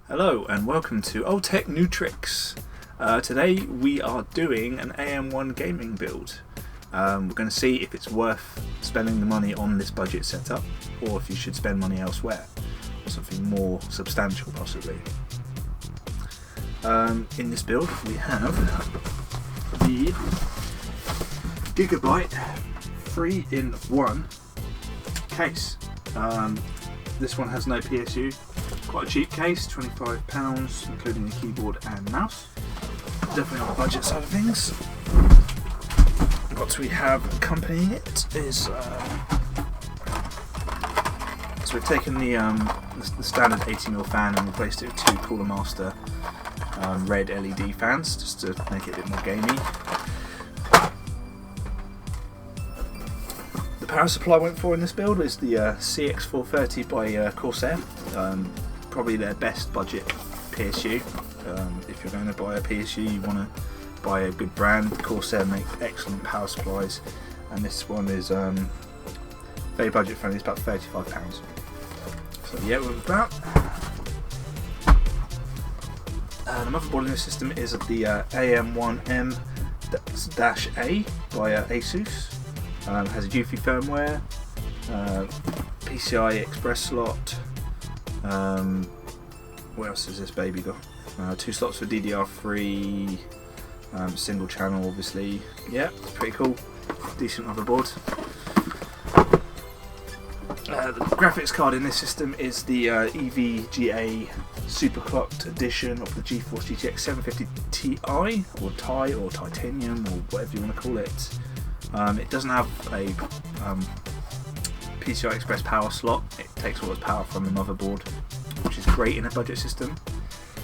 Hello and welcome to Old Tech New Tricks. Today we are doing an AM1 gaming build. We're going to see if it's worth spending the money on this budget setup or if you should spend money elsewhere or something more substantial possibly. In this build we have the Gigabyte 3-in-1 case. This one has no PSU. Quite a cheap case, £25, including a keyboard and mouse. Definitely on the budget side of things. What we have accompanying it is so we've taken the standard 80mm fan and replaced it with two Cooler Master red LED fans just to make it a bit more gamey. The power supply I went for in this build is the CX430 by Corsair. Probably their best budget PSU. If you're going to buy a PSU, you want to buy a good brand. Corsair make excellent power supplies, and this one is very budget friendly. It's about £35. So yeah, we're about. The motherboard in this system is the AM1 M-A by Asus. Has a UEFI firmware, PCIe express slot. What else has this baby got? Two slots for DDR3, single channel obviously. Yeah, it's pretty cool. Decent motherboard. The graphics card in this system is the EVGA superclocked edition of the GeForce GTX 750 Ti or Ti or Titanium or whatever you want to call it. It doesn't have a PCI Express power slot. It takes all its power from the motherboard, which is great in a budget system.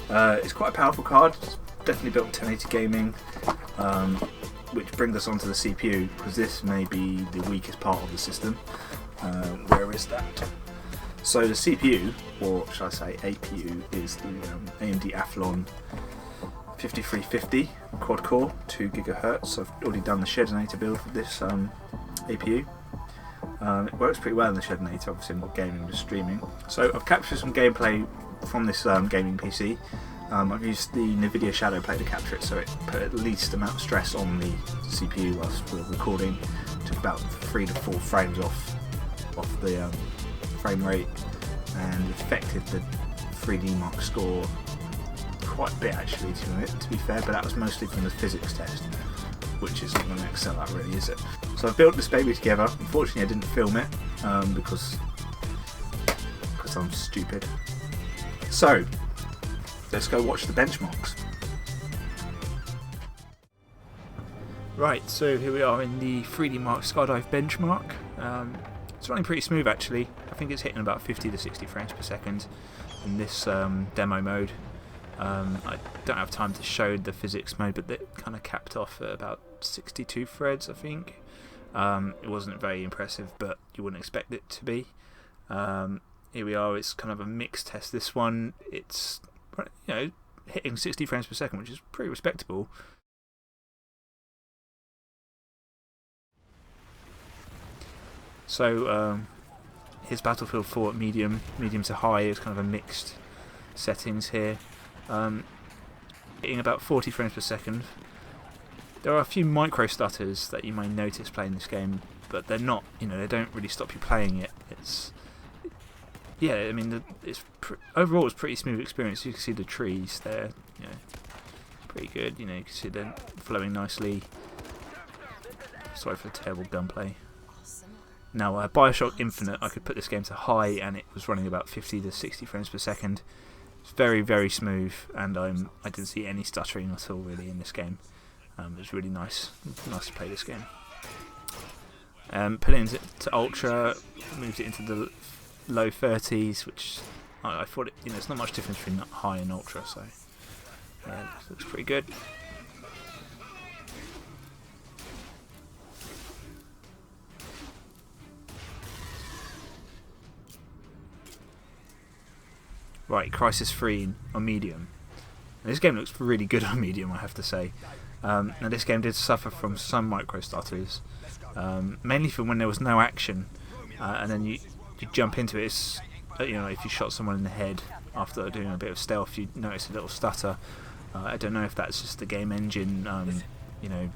It's quite a powerful card. It's definitely built for 1080 gaming, which brings us onto the CPU, because this may be the weakest part of the system. Where is that? So the CPU, or should I say APU, is the AMD Athlon 5350 quad core, 2 GHz. I've already done the Shedinator build with this APU. It works pretty well in the Shedinator, obviously not gaming, just streaming. So I've captured some gameplay from this gaming PC. I've used the NVIDIA Shadow Play to capture it, so it put at least amount of stress on the CPU whilst we were recording. Took about 3 to 4 frames off the frame rate, and affected the 3D Mark score quite a bit actually, to be fair, but that was mostly from the physics test, which isn't going to excel at really, is it? So I built this baby together. Unfortunately I didn't film it because I'm stupid. So let's go watch the benchmarks. Right, so here we are in the 3D Mark Skydive benchmark. It's running pretty smooth actually. I think it's hitting about 50 to 60 frames per second in this demo mode. I don't have time to show the physics mode, but it kind of capped off at about 62 threads, I think. It wasn't very impressive, but you wouldn't expect it to be. Here we are. It's kind of a mixed test. This one, it's hitting 60 frames per second, which is pretty respectable. So here's Battlefield 4 at medium to high. It's kind of a mixed settings here. Hitting about 40 frames per second. There are a few micro stutters that you may notice playing this game, but they're not, they don't really stop you playing it. Overall it's a pretty smooth experience. You can see the trees there, pretty good. You can see them flowing nicely. Sorry for the terrible gunplay. Now, Bioshock Infinite, I could put this game to high and it was running about 50 to 60 frames per second. It's very, very smooth, and I didn't see any stuttering at all really in this game. It was really nice to play this game. Put it into Ultra, moved it into the low 30s, which I thought it's not much difference between high and Ultra, so yeah, it looks pretty good. Right, Crisis 3 on medium. Now, this game looks really good on medium, I have to say. Now this game did suffer from some micro stutters, mainly from when there was no action, and then you jump into it. It's, if you shot someone in the head, after doing a bit of stealth, you notice a little stutter. I don't know if that's just the game engine, you know,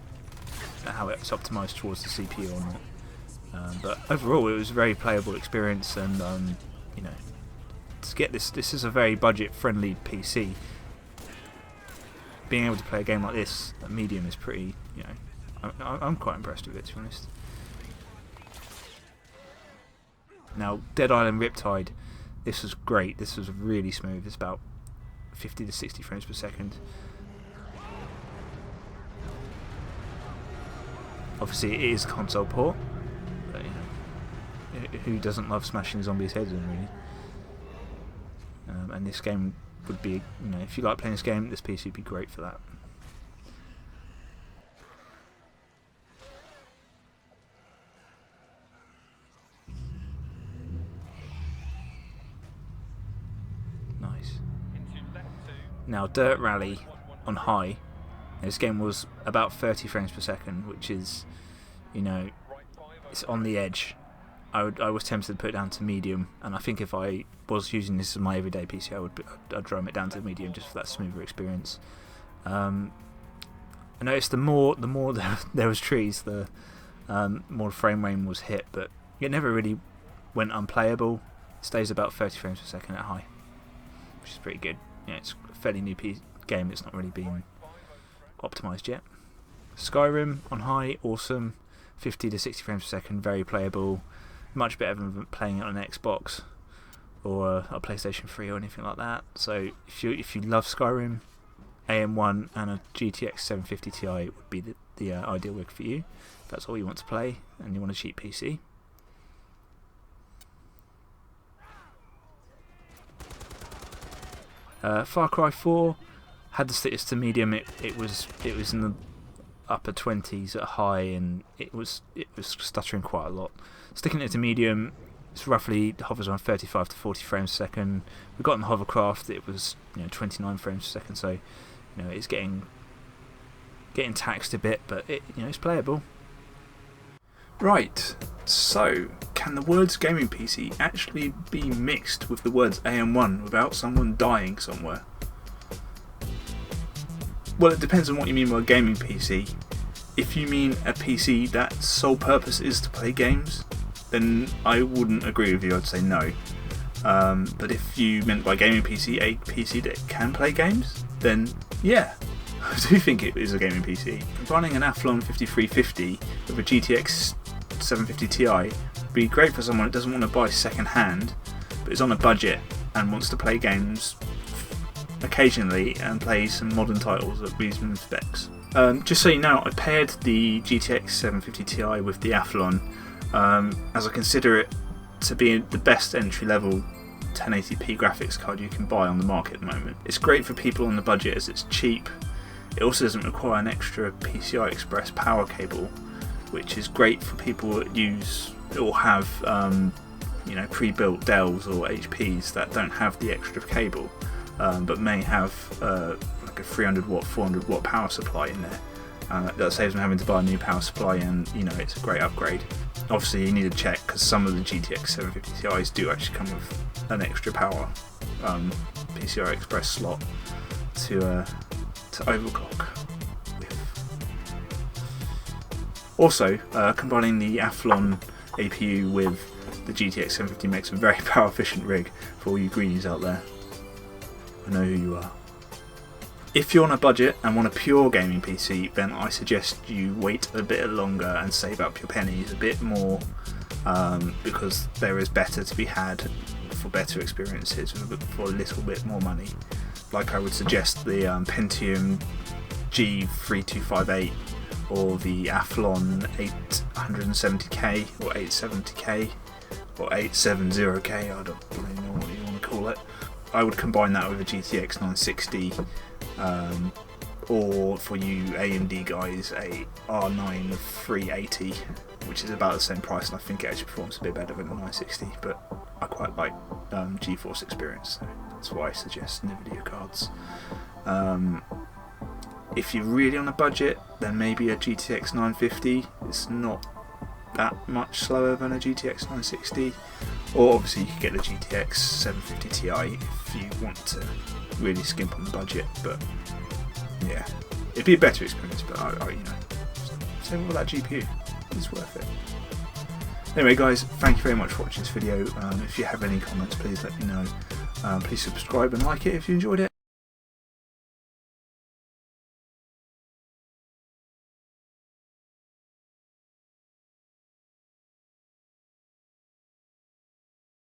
how it's optimised towards the CPU or not. But overall, it was a very playable experience, and you know, to get this is a very budget-friendly PC. Being able to play a game like this at medium is pretty, you know, I'm quite impressed with it, to be honest. Now, Dead Island Riptide, this was great. This was really smooth. It's about 50 to 60 frames per second. Obviously, it is console port, but you know, who doesn't love smashing zombies' heads in, really? And this game would be, you know, if you like playing this game, this PC would be great for that. Nice. Now, Dirt Rally on high. This game was about 30 frames per second, which is, you know, it's on the edge. I was tempted to put it down to medium, and I think if I was using this as my everyday PC, I'd drum it down to medium just for that smoother experience. I noticed the more there was trees, the more frame rate was hit, but it never really went unplayable. It stays about 30 frames per second at high, which is pretty good. Yeah, it's a fairly new game. It's not really been optimised yet. Skyrim on high, awesome. 50 to 60 frames per second, very playable. Much better than playing it on an Xbox or a PlayStation 3 or anything like that. So if you love Skyrim, AM1 and a GTX 750 Ti would be the ideal rig for you. If that's all you want to play and you want a cheap PC. Far Cry 4 had to stick this to medium. It was in the upper 20s at high, and it was stuttering quite a lot. Sticking it to medium, it's roughly hovers around 35 to 40 frames per second. We got in Hovercraft, it was 29 frames per second, so it's getting taxed a bit, but it's playable. Right, so can the words gaming PC actually be mixed with the words AM1 without someone dying somewhere? Well, it depends on what you mean by gaming PC. If you mean a PC that sole purpose is to play games, then I wouldn't agree with you, I'd say no. But if you meant by gaming PC a PC that can play games, then yeah, I do think it is a gaming PC. Combining an Athlon 5350 with a GTX 750 Ti would be great for someone that doesn't want to buy second hand, but is on a budget and wants to play games occasionally and play some modern titles at reasonable specs. Just so you know, I paired the GTX 750 Ti with the Athlon as I consider it to be the best entry level 1080p graphics card you can buy on the market at the moment. It's great for people on the budget as it's cheap. It also doesn't require an extra PCI Express power cable, which is great for people that use or have pre-built Dells or HPs that don't have the extra cable, but may have like a 300 watt, 400 watt power supply in there. That saves them having to buy a new power supply, and it's a great upgrade. Obviously you need to check because some of the GTX 750 Ti's do actually come with an extra power PCI Express slot to overclock with. Also, combining the Athlon APU with the GTX 750 makes a very power efficient rig for all you greenies out there. I know who you are. If you're on a budget and want a pure gaming PC, then I suggest you wait a bit longer and save up your pennies a bit more, because there is better to be had for better experiences for a little bit more money. Like I would suggest the Pentium G3258 or the Athlon 870K or 870K or 870K, I don't really know what you want to call it. I would combine that with a GTX 960, or for you AMD guys, a R9 380, which is about the same price, and I think it actually performs a bit better than the 960, but I quite like GeForce experience, so that's why I suggest NVIDIA cards. If you're really on a budget, then maybe a GTX 950. It's not that much slower than a GTX 960, or obviously you could get the GTX 750 Ti if you want to really skimp on the budget. But yeah, it'd be a better experience. But you know, same with that GPU, it's worth it. Anyway, guys, thank you very much for watching this video. If you have any comments, please let me know. Please subscribe and like it if you enjoyed it.